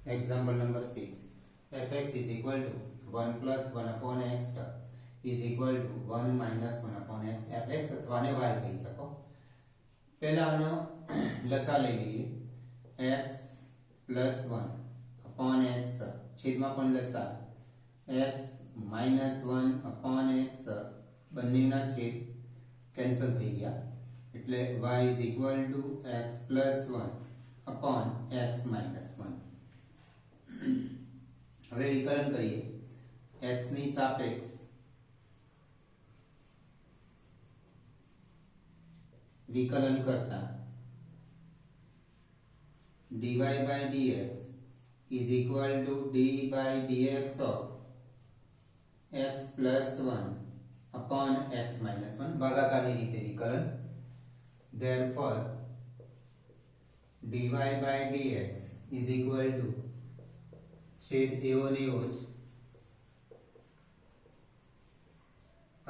Example number 6. Fx is equal to 1 plus 1 upon x is equal to 1 minus 1 upon x. fx अथवा ने y કહી શકો. પહેલા આનો લસા લઈ લઈએ. x plus 1 upon x છેદમાં પણ લસા x minus 1 upon x બંનેના છેદ કેન્સલ થઈ ગયા એટલે y is equal to x plus 1 upon x minus 1. હવે વિકલન કરીએ x ની સાપેક્ષ વિકલન કરતા dy by dx is equal to d by dx of x plus 1 upon x minus 1 ભાગાકારની રીતે વિકલન. Therefore dy by dx is equal to છેદ એવો ને એવો જ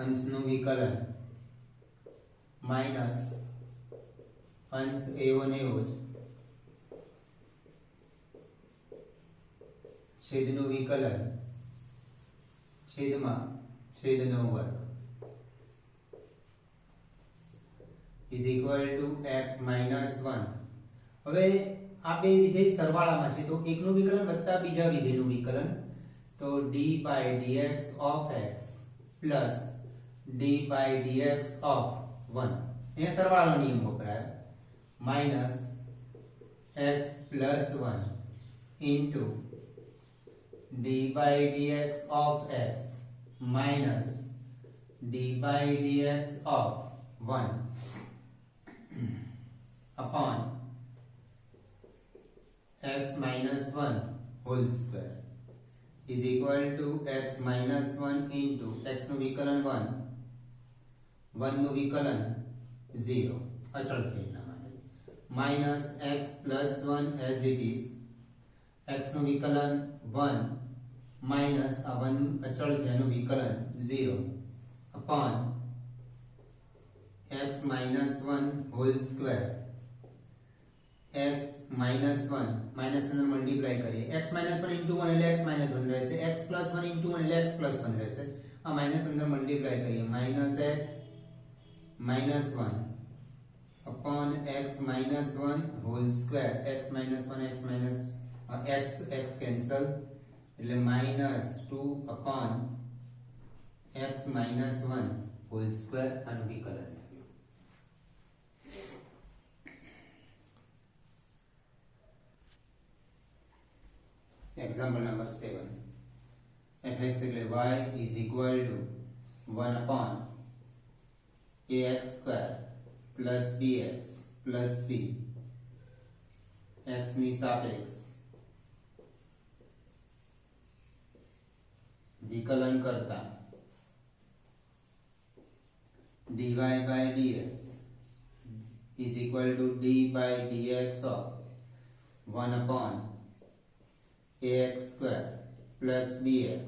અંશનું વિકલન માઇનસ અંશ એવો ને એવો જ છેદનું વિકલન છેદમાં છેદનો વર્ગ is equal to x minus 1. હવે આ બે વિધેય સરવાળામાં છે તો એકનું વિકલન વત્તા બીજા વિધેયનું વિકલન તો d by dx of x plus d by dx of 1 એ સરવાળાનો નિયમ વપરાય minus x plus 1 into d by dx of x minus d by dx of 1 upon x minus 1 whole square is equal to x minus 1 into x નું વિકલન 1 1 નું વિકલન 0 અચળ છે એટલા માટે minus x plus 1 as it is x નું વિકલન 1 minus આ 1 અચળ છે એનું વિકલન 0 upon x minus 1 whole square x minus 1 minus અંદર મલ્ટીપ્લાય કરીએ x minus 1 into 1 એટલે x minus 1 રહેશે x plus 1 into 1 એટલે x plus 1 રહેશે આ માઈનસ અંદર મલ્ટીપ્લાય કરીએ minus x minus 1 upon x minus 1 whole square x minus 1 x minus x cancel એટલે minus 2 upon x minus 1 whole square આનું વિકલન. Example number 7. fx એટલે y is equal to 1 upon ax square plus bx plus c x ની સાપેક્ષ વિકલન કરતા dy by dx is equal to d by dx of 1 upon ax square plus bx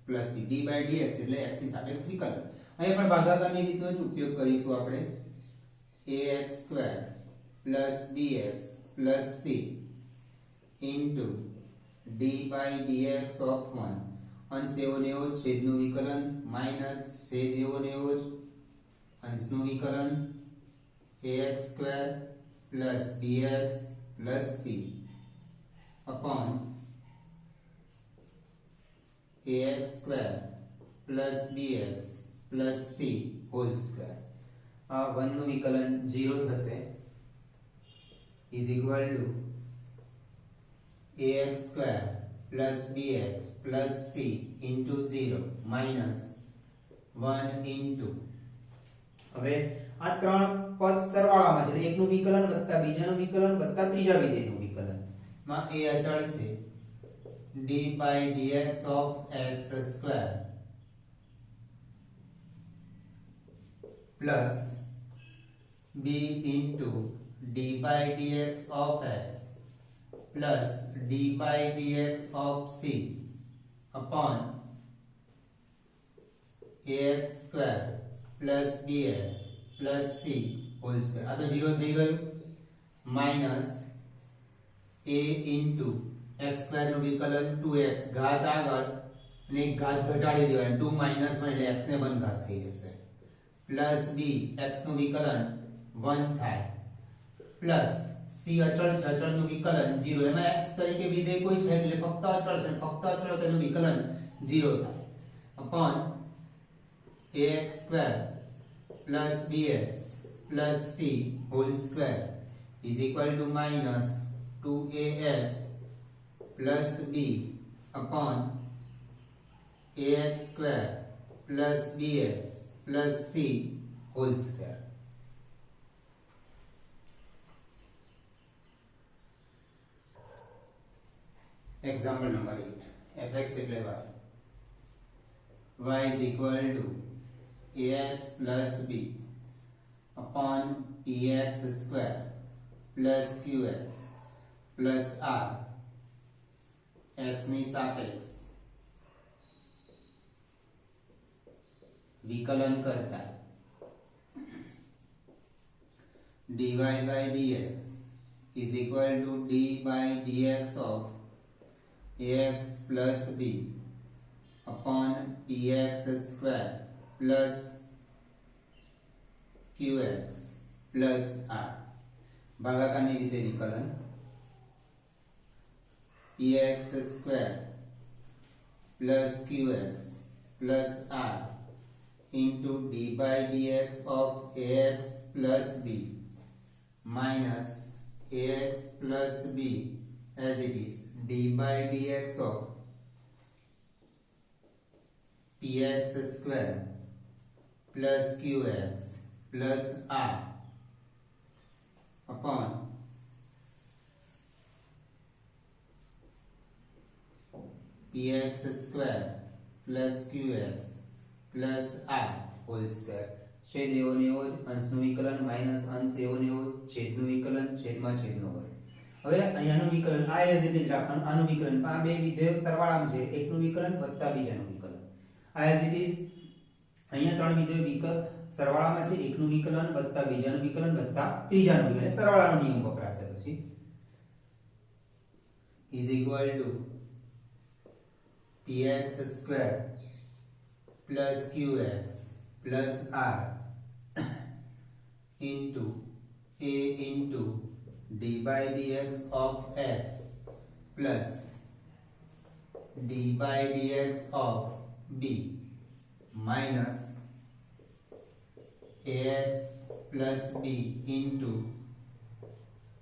plus c d by dx એટલે x ની સાપેક્ષ વિકલન. અહીં પણ ભાગાકારની રીતનો જ ઉપયોગ કરીશું આપણે ax square plus bx plus c into d by dx of 1 અંશ એવો ને એવો જ છેદનું વિકલન માઇનસ છેદ એવો ને એવો જ અંશનું વિકલન ax square plus bx plus c upon ax square plus bx plus c whole square. આ 1 નું વિકલન 0 થશે is equal to ax square plus bx plus c into 0 minus 1 into હવે આ ત્રણ પદ સરવાળામાં છે એટલે એકનું વિકલન વત્તા બીજાનું વિકલન વત્તા ત્રીજા વિધેયનું વિકલન માં એ અચળ છે d by dx of x square plus b into d by dx of x plus d by dx of c upon ax square plus bx plus c whole square. આ તો 0 થઈ ગયું minus a into x square નું વિકલન 2x ઘાત આગળ અને એક ઘાત ઘટાડી દેવાનો 2 માઈનસ માં એટલે x ને 1 ઘાત થઈ જશે પ્લસ b x નું વિકલન 1 થાય પ્લસ c અચળ છે અચળનું વિકલન 0 એમાં x તરીકે વિધેય કોઈ છે એટલે ફક્ત અચળ છે ફક્ત અચળ તેનું વિકલન 0 થાય upon ax square plus bx plus c whole square is equal to minus 2ax plus b upon ax square plus bx plus c whole square. Example number 8. fx એટલે y is equal to ax plus b upon px square plus qx plus r x ની સાપેક્ષ વિકલન કરતા dy by dx is equal to d by dx of ax plus b upon px square plus qx plus r ભાગાકારની રીતે વિકલન px square plus qx plus r into d by dx of ax plus b minus ax plus b as it is d by dx of px square plus qx plus r upon px square plus qx plus r whole square છેદ એવો ને એવો જ અંશનું વિકલન minus અંશ એવો ને એવો છેદનું વિકલન છેદમાં છેદનો વર્ગ હવે અહીંયાનું વિકલન આ એઝ ઇટ ઇઝ રાખવાનું આનું વિકલન આ બે વિધેયો સરવાળામાં છે એકનું વિકલન વત્તા બીજાનું વિકલન આ એઝ ઇટ ઇઝ અહીંયા ત્રણ વિધેયો સરવાળામાં છે એકનું વિકલન વત્તા બીજાનું વિકલન વત્તા ત્રીજાનું વિકલન સરવાળાનો નિયમ વપરાશે પછી is equal to px square plus qx plus r into a into d by dx of x plus d by dx of b minus ax plus b into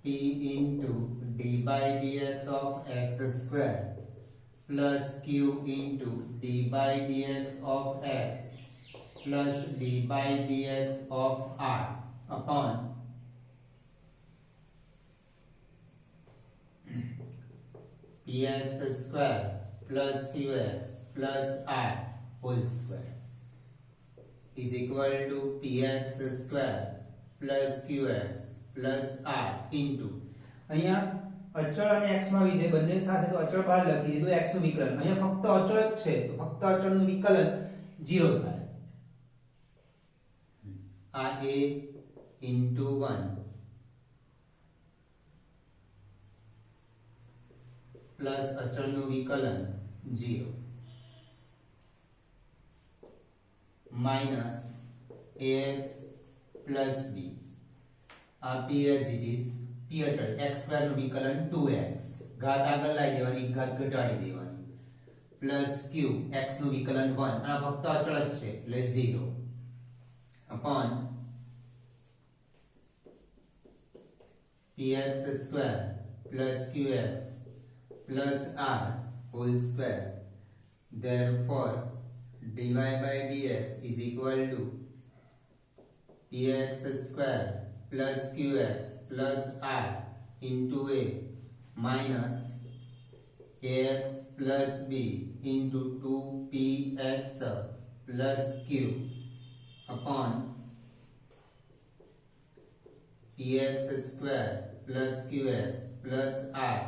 p into d by dx of x square plus q into d by dx of x plus d by dx of r upon px square plus qx plus r whole square is equal to px square plus qx plus r into અહીંયા અચળ અને x માં વિધેય બંને સાથે તો અચળ બહાર લખી દીધું x નું વિકલન અહીંયા ફક્ત અચળ જ છે તો ફક્ત અચળનું વિકલન 0 થાય આ a into 1 plus અચળનું વિકલન 0 minus ax plus b આ p as it is p અચળ x સ્ક્વેર નું વિકલન 2x ઘાત આગળ લાવી દેવાની એક ઘાત ઘટાડી દેવાની પ્લસ q x નું વિકલન 1 આ ફક્ત અચળ જ છે એટલે 0 upon px square plus qx plus r whole square therefore dy by dx is equal to px square plus qx plus r into a minus ax plus b into 2px plus q upon px square plus qx plus r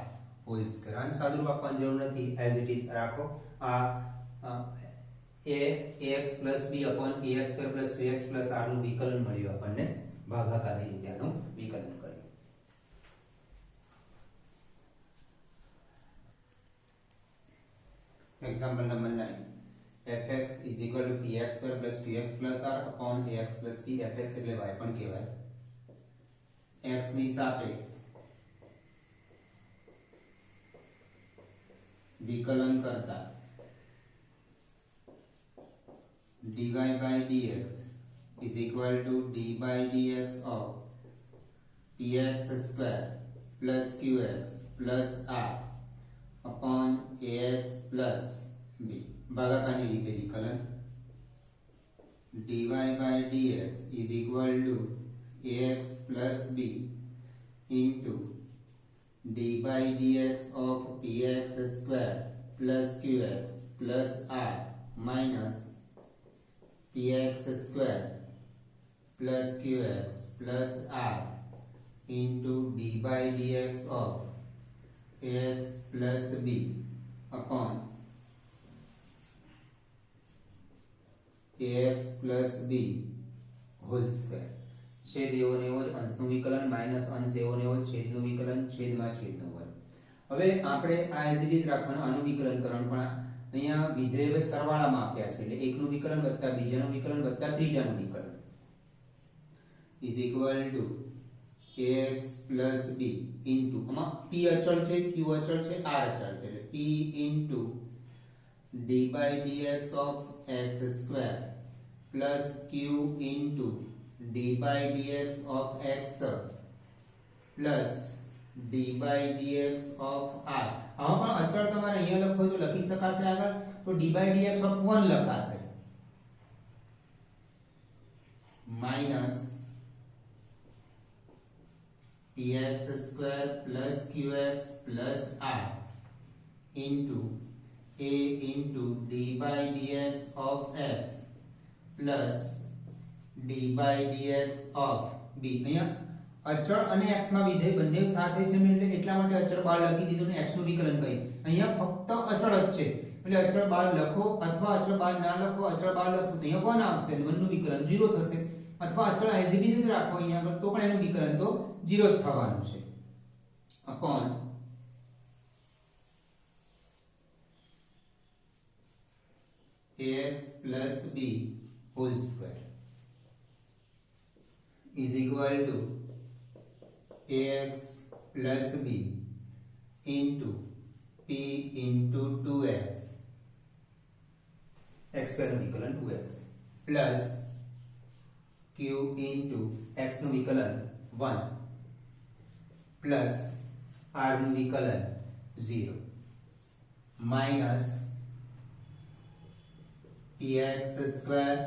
whole square આને સાદુરૂપ આપવાની જરૂર નથી as it is રાખો આ ax plus b upon px square plus qx plus r નું વિકલન મળ્યું આપણને ભાગાકારની રીતે આનું વિકલન કર્યું example number 9, fx is equal to px square plus qx plus r upon ax plus b. fx એટલે y પણ કહેવાય. x ની સાપેક્ષ વિકલન કરતા dy by dx is equal to d by dx of px square plus qx plus r upon ax plus b. ભાગાકારની રીતે વિકલન dy by dx is equal to ax plus b into d by dx of px square plus qx plus r minus px square plus qx plus r into d by dx of ax plus b upon ax plus b whole square. છેદ એવો ને એવો જ અંશનું વિકલન minus અંશ એવો ને એવો છેદનું વિકલન છેદમાં છેદનો વર્ગ. હવે આપણે આ એઝ ઇટ ઇઝ રાખવાનું. આનું વિકલન કરવાનું પણ અહીંયા વિધેય સરવાળામાં આપ્યા છે એટલે એકનું વિકલન વત્તા બીજાનું વિકલન વત્તા ત્રીજાનું વિકલન is equal to ax plus b into આમાં p અચળ છે, q અચળ છે, r અચળ છે એટલે p into d by dx of x square plus q into d by dx of x plus d by dx of r. આમાં પણ અચળ તમારે અહીંયા લખો તો લખી શકાશે આગળ તો d by dx of 1 લખાશે minus px square plus qx plus r into a into d by dx of x plus d by dx of b. અહીંયા અચળ અને x માં વિધેય બંને સાથે છે એટલે એટલા માટે અચળ બહાર લખી દીધું ને x નું વિકલન કરી. અહીંયા ફક્ત અચળ જ છે એટલે અચળ બહાર લખો અથવા અચળ બહાર ના લખો. અચળ બહાર લખો તો અહીંયા 1 આવશે અને 1 નું વિકલન 0 થશે અથવા અચળ એઝ ઇટ ઇઝ રાખો અહીંયા આગળ તો પણ એનું વિકલન તો 0 જ થવાનું છે upon ax plus b whole square is equal to ax plus b into p into 2x x square નું વિકલન 2x plus q into x નું વિકલન 1 plus r નું વિકલન 0 minus px square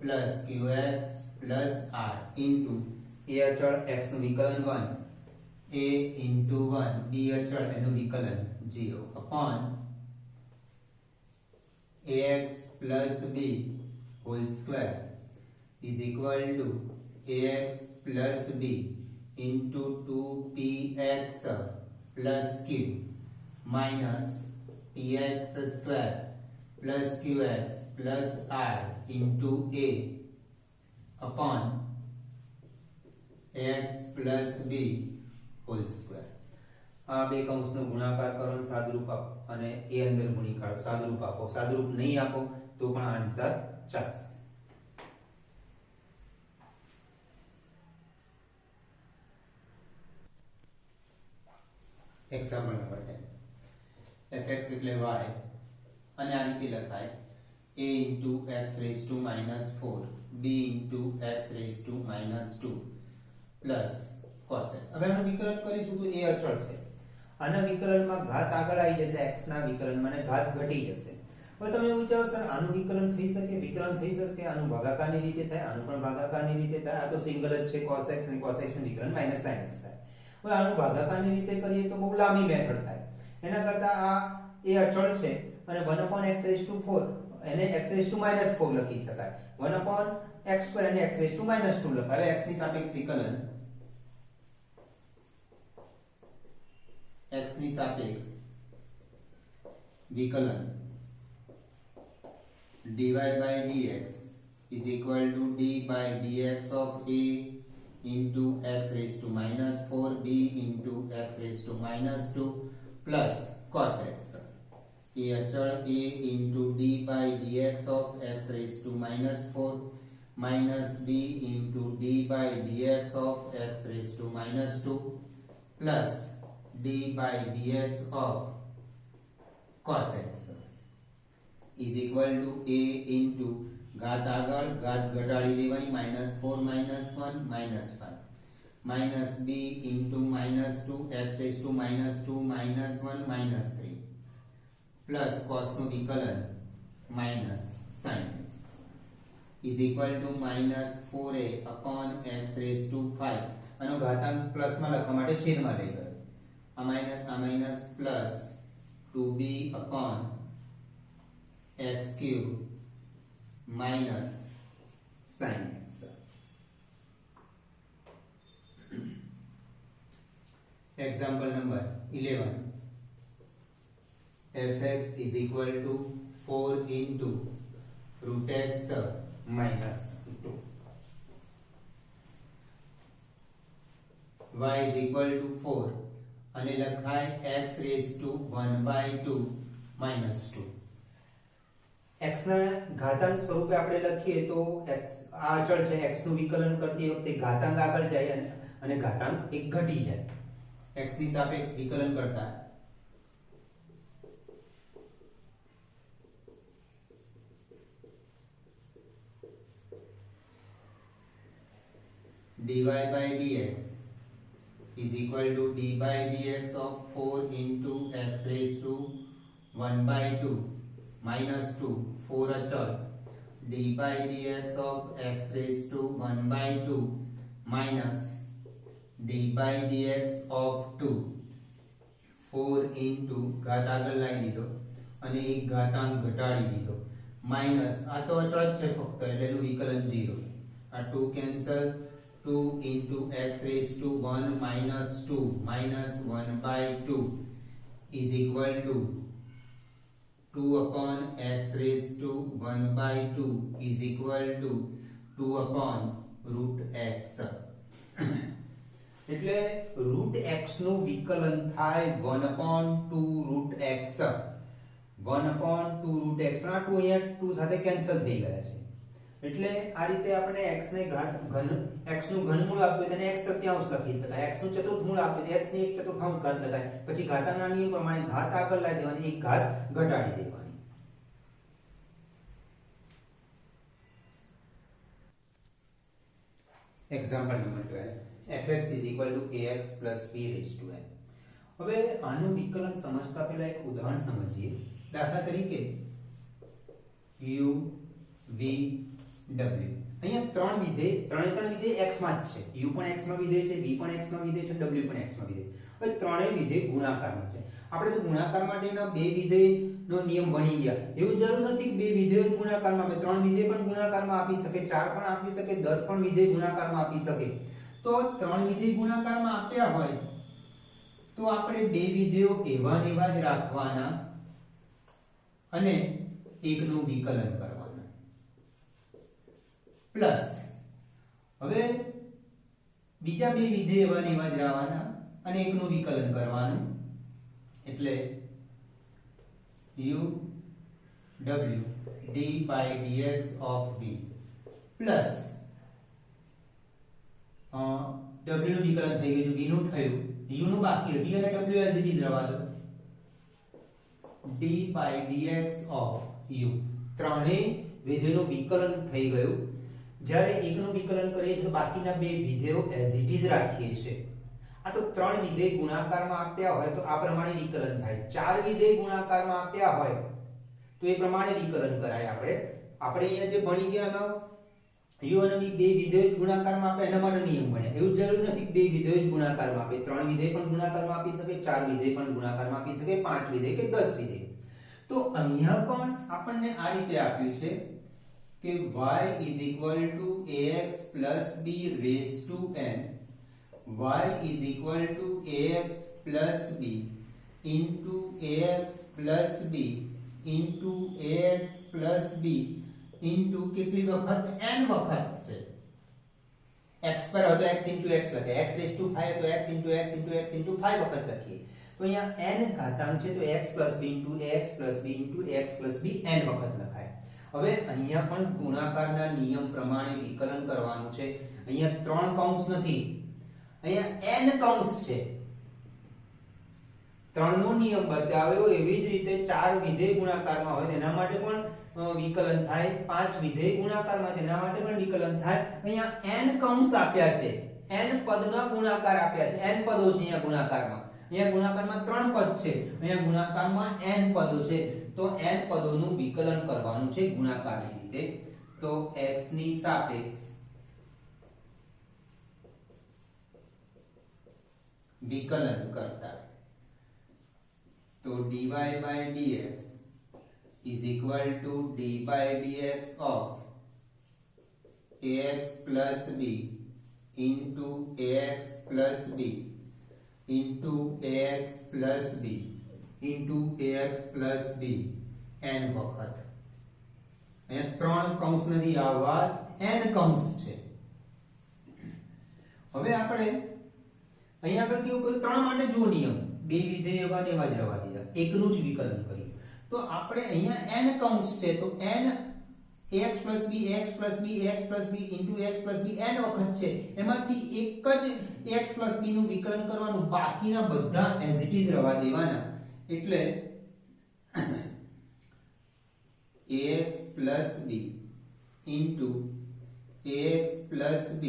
plus qx plus r into a અચળ x નું વિકલન 1 a into 1 b અચળ એનું વિકલન 0 upon ax plus b whole square is equal to ax plus b into 2px plus q minus px square plus qx plus r into a upon x plus b whole square. આ બે કૌંસનો ગુણાકાર કરો અને સાદુરૂપ આપો અને એ અંદર ગુણાકાર સાદુરૂપ આપો. સાદુરૂપ નહીં આપો તો પણ આન્સર ચાલશે. એક્ઝામ્પલ નંબર 10 fx એટલે y અને આ રીતે લખાય a into x raised to minus 4 b into x raised to minus 2 plus cos x. હવે આનું વિકલન કરીશું તો a અચળ છે. આના વિકલનમાં ઘાત આગળ આવી જશે x ના વિકલનમાં અને ઘાત ઘટી જશે. હવે તમે એવું વિચારો સર આનું વિકલન થઈ શકે? વિકલન થઈ શકે. આનું ભાગાકારની રીતે થાય, આનું પણ ભાગાકારની રીતે થાય. આ તો સિંગલ જ છે cos x અને cos x નું વિકલન minus sin x થાય. હવે આનું ભાગાકારની રીતે કરીએ તો બહુ લાંબી મેથડ થાય. એના કરતા આ એ અચળ છે અને 1/x⁴ એને x⁻⁴ લખી શકાય. 1/x² અને x⁻² લખાય. x ની સાપેક્ષ વિકલન x ની સાપેક્ષ વિકલન dy by dx is equal to d by dx of a into x⁻⁴ b into x⁻² plus cos x એ અચળ a into d by dx of x raised to minus 4 minus b into d by dx of x raised to minus 2 plus d by dx of cos x is equal to a into घात આગળ ઘાત ઘટાડી દેવાની -4 -1 -5 minus b into -2 x raised to -2 -1 -3 plus cos નું વિકલન minus sin x is equal to -4a upon x raised to 5 આનો ઘાતાંક plus માં લખવા માટે છેદમાં લઈ ગયો આ minus plus 2b upon x cube minus sin x. Example number 11. fx is equal to 4 into root x minus 2. y is equal to 4 અને લખાય x raised to 1/2 minus 2. x ના ઘાતાંક સ્વરૂપે આપણે લખીએ તો x આ અચળ છે x નું વિકલન કરતી વખતે ઘાતાંક આગળ જાય અને ઘાતાંક એક ઘટી જાય x ની સાપેક્ષ વિકલન કરતા dy by dx is equal to d by dx of 4 into x raised to 1/2 minus 2 4 अचल d by dx of x raised to 1/2 minus d by dx of 2 4 into घात આગળ લાવી દીધો અને એક ઘાતાંક ઘટાડી દીધો માઈનસ આ તો અચળ છે ફક્ત એટલે એનું વિકલન 0 આ 2 cancel 2 into x raised to 1 minus 2 minus 1/2 is equal to 2 upon x raised to 1/2 is equal to 2 upon root x. એટલે root x નું વિકલન થાય 1 upon 2 root x 1 upon 2 root x પણ આ 2 અહીંયા 2 સાથે કેન્સલ થઈ ગયા છે એટલે આ રીતે આપણે x ને ઘન x નું ઘનમૂળ આપ્યું તેને x તૃતીયાંશ લખી શકાય x નું ચતુર્થમૂળ આપ્યું તો x ને એક ચતુર્થાંશ ઘાત લખાય પછી ઘાતાંકના નિયમ પ્રમાણે ઘાત આગળ લાવી દેવાની એક ઘાત ઘટાડી દેવાની example number 12 fx is equal to ax plus b raised to n હવે આનું વિકલન સમજતા પહેલા એક ઉદાહરણ સમજીએ દાખલા તરીકે u v w અહીંયા ત્રણ વિધેય x માં જ છે u પણ x માં વિધેય છે v પણ x માં વિધેય છે w પણ x માં વિધેય હવે ત્રણેય વિધેય ગુણાકારમાં છે આપણે તો ગુણાકાર માટેના બે વિધેયનો નિયમ ભણી ગયા એવું જરૂર નથી કે બે વિધેયો જ ગુણાકારમાં આપે ત્રણ વિધેય પણ ગુણાકારમાં આપી શકે ચાર પણ આપી શકે 10 પણ વિધેય ગુણાકારમાં આપી શકે તો ત્રણ વિધેય ગુણાકારમાં આપ્યા હોય તો આપણે બે વિધેયો એવા ને એવા જ રાખવાના અને એકનું વિકલન કરવાનું પ્લસ હવે બીજા બે વિધેય એવા ને એવા જ રાખવાના અને એકનું વિકલન કરવાનું એટલે u w d by dx of v plus w નું વિકલન થઈ ગયું v નું થયું u નું બાકી v અને w as it is રહેવા દો d by dx of u ત્રણેય વિધેયનું વિકલન થઈ ગયું જ્યારે એકનું વિકલન કરીએ તો બાકીના બે વિધેયો as it is રાખીએ છીએ આ તો ત્રણ વિધેય ગુણાકારમાં આપ્યા હોય તો આ પ્રમાણે વિકલન થાય ચાર વિધેય ગુણાકારમાં આપ્યા હોય તો એ પ્રમાણે વિકલન કરાય આપણે અહીંયા જે ભણી ગયા એમાં u અને v બે વિધેય જ ગુણાકારમાં આપે એના માટે નિયમ ભણ્યા એવું જરૂર નથી કે બે વિધેય જ ગુણાકારમાં આપે ત્રણ વિધેય પણ ગુણાકારમાં આપી શકે ચાર વિધેય પણ ગુણાકારમાં આપી શકે પાંચ વિધેય કે 10 વિધેય તો અહીંયા પણ આપણને આ રીતે આપ્યું છે કે y is equal to ax plus b raised to n y is equal to ax plus b into ax plus b into ax plus b into કેટલી વખત n વખત છે x પર હતો x into x લખે x raised to 5 તો x into x into x into 5 વખત લખીએ તો અહીંયા n ઘાતાંક છે તો x + b * ax + b * x + b n વખત લખાય. હવે અહીંયા પણ ગુણાકારના નિયમ પ્રમાણે વિકલન કરવાનું છે. અહીંયા 3 કૌંસ નથી, અહીંયા n કૌંસ છે. 3 નો નિયમ બતાવ્યો એવી જ રીતે 4 વિધેય ગુણાકારમાં હોય તેના માટે પણ વિકલન થાય, 5 વિધેય ગુણાકારમાં તેના માટે પણ વિકલન થાય. અહીંયા n કૌંસ આપ્યા છે, n પદના ગુણાકાર આપ્યા છે, n પદો છે અહીંયા ગુણાકારમાં. અહીંયા ગુણાકારમાં 3 પદ છે, અહીંયા ગુણાકારમાં n પદો છે. તો n પદોનું વિકલન કરવાનું છે ગુણાકારની રીતે. તો x ની સાપેક્ષ વિકલન કરતા તો dy/dx is equal to d/dx of ax plus b into ax plus b into ax plus b into ax plus b n વખત. અહીંયા 3 કૌંસ નથી આવવા, n કૌંસ છે. હવે આપણે અહીંયા આપણે કેવું કર્યું, 3 માટે જો નિયમ, 2 વિધેય એવા ને એવા જ રહેવા દીધા, એકનું જ વિકલન કર્યું. તો આપણે અહીંયા n કૌંસ છે તો n ax plus b x plus b x plus b into x plus b n વખત છે. એમાંથી એક જ x plus b નું વિકલન કરવાનું, બાકીના બધા as it is રહેવા દેવાના. એટલે ax plus b into ax plus b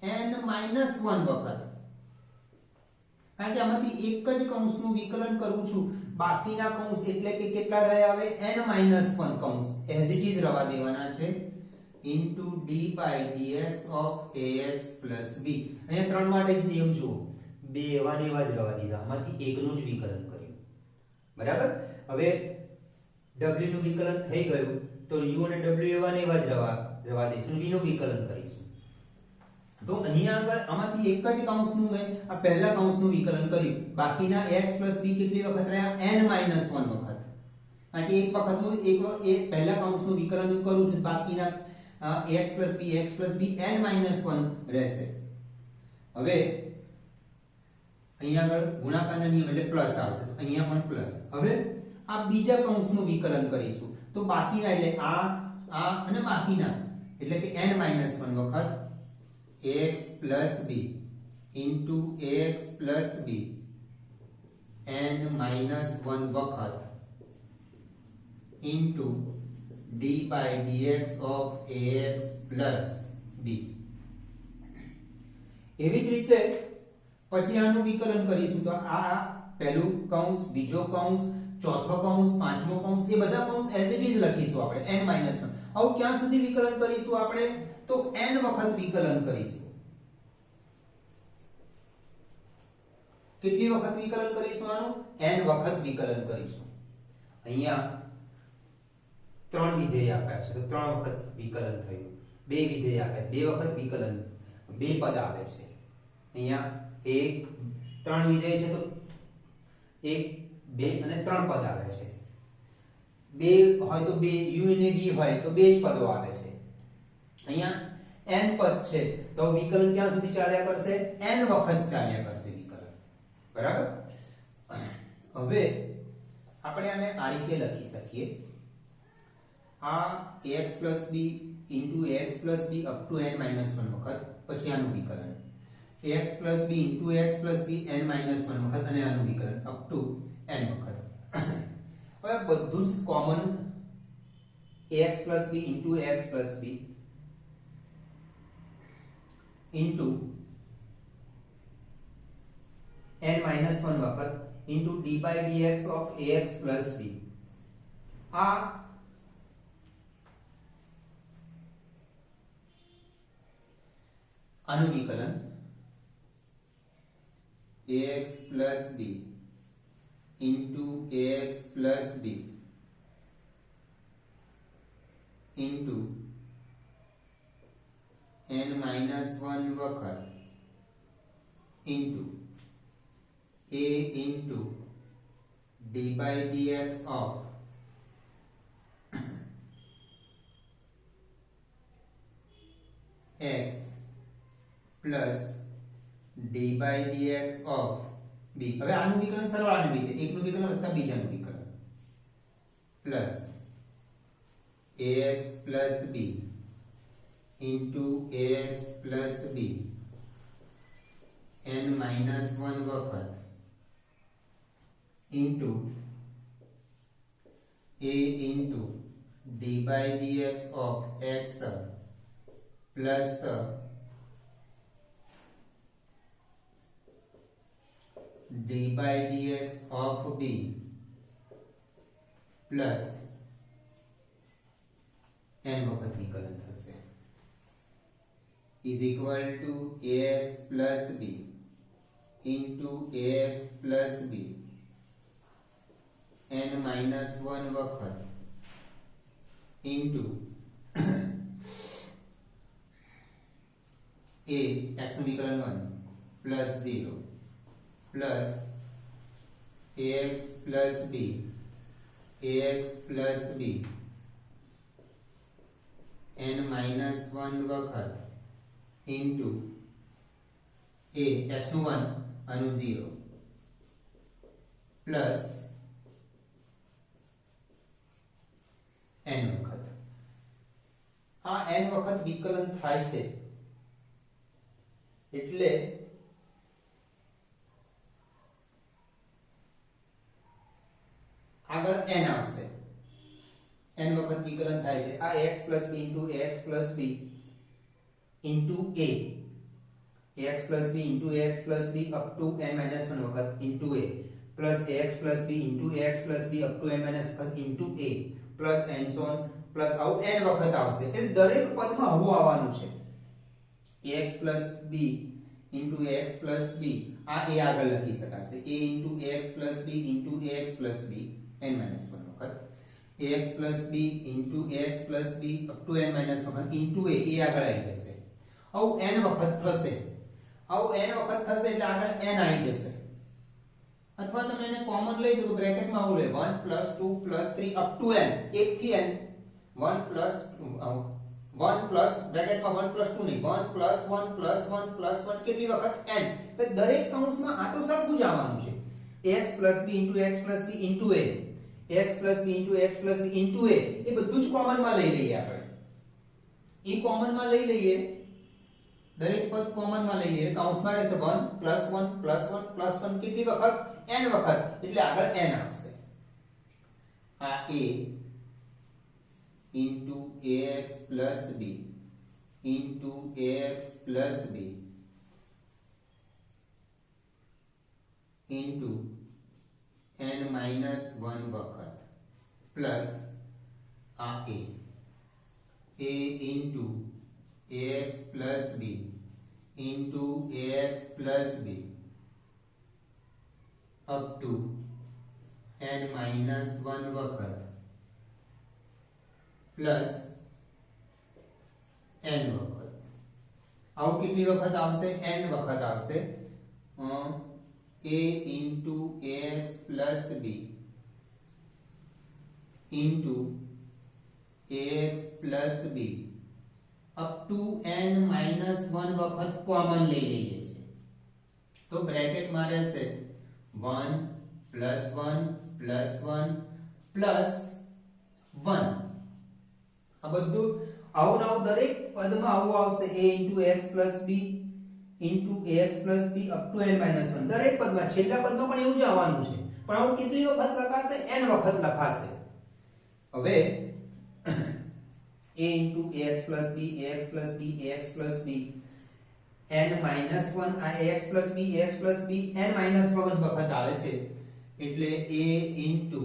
n minus 1 વખત. કારણ કે આમાંથી એક જ કૌંસનું વિકલન કરું છું, બાકીના કૌંસ એટલે કે કેટલા રહે આવે n-1 કૌંસ as it is રહેવા દેવાના છે into d/dx of ax plus b. અહીંયા 3 માટે જ નિયમ જુઓ, 2 એવા ને એવા જ રહેવા દીધા, આમાંથી એકનું જ વિકલન કર્યું. બરાબર. હવે w નું વિકલન થઈ ગયું તો u અને w એવા ને એવા જ રહેવા દઈશું, v નું વિકલન કરીશું. તો અહીંયા આગળ આમાંથી એક જ કૌંસનું મેં આ પહેલા કૌંસનું વિકલન કર્યું, બાકીના x + b કેટલી વખત રહ્યા n-1 વખત. કારણ કે એક વખતનું એક પહેલા કૌંસનું વિકલન હું કરું છું, બાકીના x + b n-1 રહેશે. હવે અહીંયા આગળ ગુણાકારના નિયમ એટલે પ્લસ આવશે, તો અહીંયા પણ પ્લસ. હવે આ બીજા કૌંસનું વિકલન કરીશું તો બાકીના એટલે આ અને બાકીના એટલે કે n-1 વખત ax plus b into ax plus b n-1 વખત into d/dx of ax plus b. એવી જ રીતે પછી આનું વિકલન કરીશું તો આ પહેલું કૌંસ, બીજો કૌંસ, ચોથો કૌંસ, પાંચમો કૌંસ, એ બધા કૌંસ as it is લખીશું આપણે n-1. આવું ક્યાં સુધી વિકલન કરીશું આપણે તો n વખત વિકલન કરીશું. કેટલી વખત વિકલન કરીશું આનું? n વખત વિકલન કરીશું. અહીંયા 3 વિધેય આપ્યા છે તો 3 વખત વિકલન થયું. 2 વિધેય આપ્યા, 2 વખત વિકલન, 2 પદ આવે છે. અહીંયા 3 વિધેય છે તો 1 2 અને 3 પદ આવે છે. 2 હોય તો 2 u અને v હોય તો 2 જ પદો આવે છે. અહીંયા n પદ છે તો વિકલન ક્યાં સુધી ચાલ્યા કરશે? n વખત ચાલ્યા કરશે વિકલન. બરાબર. હવે આપણે આને આ રીતે લખી શકીએ, આ ax + b into ax + b up to n-1 વખત, પછી આનું વિકલન ax + b into ax + b n-1 વખત અને આનું વિકલન up to n વખત. હવે બધું જ common ax + b into ax + b into n-1 વખત into d/dx of ax plus b. આ આનું વિકલન ax plus b into ax plus b into n-1 વખત into a into d/dx of x plus d/dx of b હવે આનું વિકલન સરવાળાને લીધે એકનું વિકલન વત્તા બીજાનું વિકલન plus ax plus b into ax plus b n minus 1 વખત into a into d by dx of x plus d by dx of b plus n વખત વિકલન થશે is equal to ax plus b into ax plus b n minus 1 વખત into a x નું વિકલન 1 plus 0 plus ax plus b n minus 1 વખત into a x નું 1 આનું 0 plus n વખત આ n વખત વિકલન થાય છે એટલે આગળ n આવશે n વખત વિકલન થાય છે આ x b into ax plus b into a ax plus b into ax plus b up to n minus 1 વખત into a plus ax plus b into ax plus b up to n minus વખત into a plus and so on plus આવું n વખત આવશે એટલે દરેક પદમાં આવું આવવાનું છે ax plus b into ax plus b આ a આગળ લખી શકાશે a into ax plus b into ax plus b n minus 1 વખત ax plus b into ax plus b up to n minus 1 વખત into a આગળ આવી જશે આવું n વખત થશે એટલે આગળ n આવી જશે અથવા તમે એને કોમન લઈ જો તો બ્રેકેટમાં આવું રહે 1 2 3 up to n 1 થી n 1 પ્લસ બ્રેકેટમાં 1 2 નહીં 1 1 કેટલી વખત n તો દરેક કૌંસમાં આ તો સરખું જ આવવાનું છે x plus b into x plus b into a x plus b into x plus b into a એ બધું જ કોમન માં લઈ લઈએ આપણે કોમન માં લઈ લઈએ દરેક પદ કોમન માં લઈ લઈએ કૌંસમાં રહેશે 1 +1 કેટલી વખત n વખત એટલે આગળ n આવશે આ a into ax plus b into ax plus b into n minus 1 વખત plus આ a into ax plus b into ax plus b up to n minus 1 વખત plus n વખત આવું કેટલી વખત આવશે n વખત આવશે a into ax plus b into ax plus b up to n minus 1 વખત કોમન લઈ લઈએ છે તો બ્રેકેટમાં રહેશે 1 +1 +1 +1 આ બધું આવું ના દરેક પદમાં આવું આવશે a into x plus b into ax plus b up to n minus 1 દરેક પદમાં છેલ્લા પદમાં પણ એવું જ આવવાનું છે પણ આવું કેટલી વખત લખાશે n વખત લખાશે હવે a into ax plus b ax plus b ax plus b n minus 1 આ ax plus b n minus 1 વખત આવે છે એટલે a into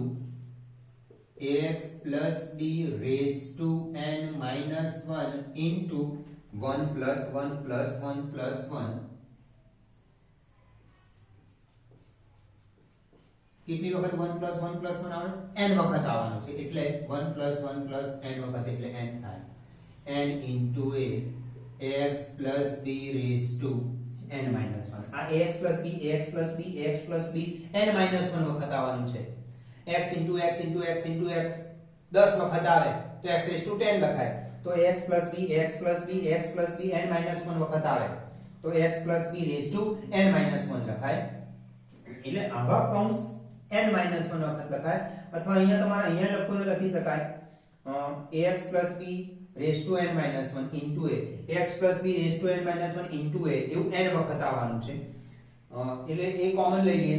ax plus b raised to n minus 1 into 1 plus 1 plus 1 plus 1 કેટલી વખત 1 plus 1 plus 1 આવે n વખત આવવાનું છે એટલે 1 plus 1 plus n વખત એટલે n થાય n into a ax plus b raised to n minus 1 આ ax plus b ax plus b ax plus b n minus 1 વખત આવવાનું છે x into x into x into x 10 વખત આવે તો x raised to 10 લખાય તો ax plus b ax plus b ax plus b n minus 1 વખત આવે તો x plus b raised to n minus 1 લખાય એટલે આવા કૌંસ n - 1 વખત લખાય અથવા અહીંયા તમારે અહીંયા લખવું તો લખી શકાય ax + b raised to n - 1 into a ax + b raised to n - 1 into a એવું n વખત આવવાનું છે એટલે a કોમન લઈ લઈએ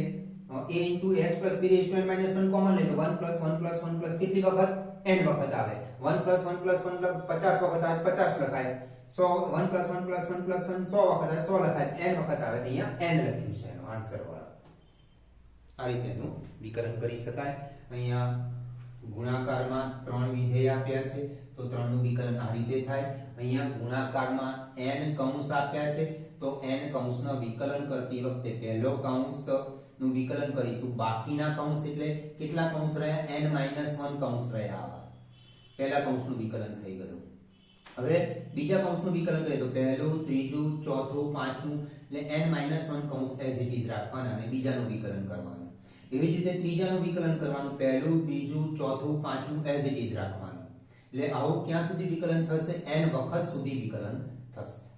a into ax + b raised to n - 1 common લઈએ તો 1 + 1 + 1 + કેટલી વખત n વખત આવે 1 + 1 + 1 50 વખત આવે 50 લખાય 100 1 + 1 + 1 + 1 100 વખત આવે 100 લખાય n વખત આવે તો અહીંયા n લખ્યું છે એનો આન્સર વાળા આ રીતે એનું વિકલન કરી શકાય અહીંયા ગુણાકારમાં 3 વિધેય આપ્યા છે તો 3 નું વિકલન આ રીતે થાય અહીંયા ગુણાકારમાં n કૌંસ આપ્યા છે તો n કૌંસનું વિકલન કરતી વખતે પહેલો કૌંસ નું વિકલન કરીશું બાકીના કૌંસ એટલે કેટલા કૌંસ રહ્યા n - 1 કૌંસ રહ્યા આવા પહેલા કૌંસનું વિકલન થઈ ગયું હવે બીજા કૌંસનું વિકલન કરીએ તો પહેલું ત્રીજું ચોથું પાંચમું એટલે n - 1 કૌંસ એઝ ઇટ ઇઝ રાખવાના અને બીજાનું વિકલન કરવાનું એવી જ રીતે ત્રીજાનું વિકલન કરવાનું પહેલું બીજું ચોથું પાંચમું એઝ ઇટ ઇઝ રાખવાનું એટલે આવું ક્યાં સુધી વિકલન થશે n વખત સુધી વિકલન થશે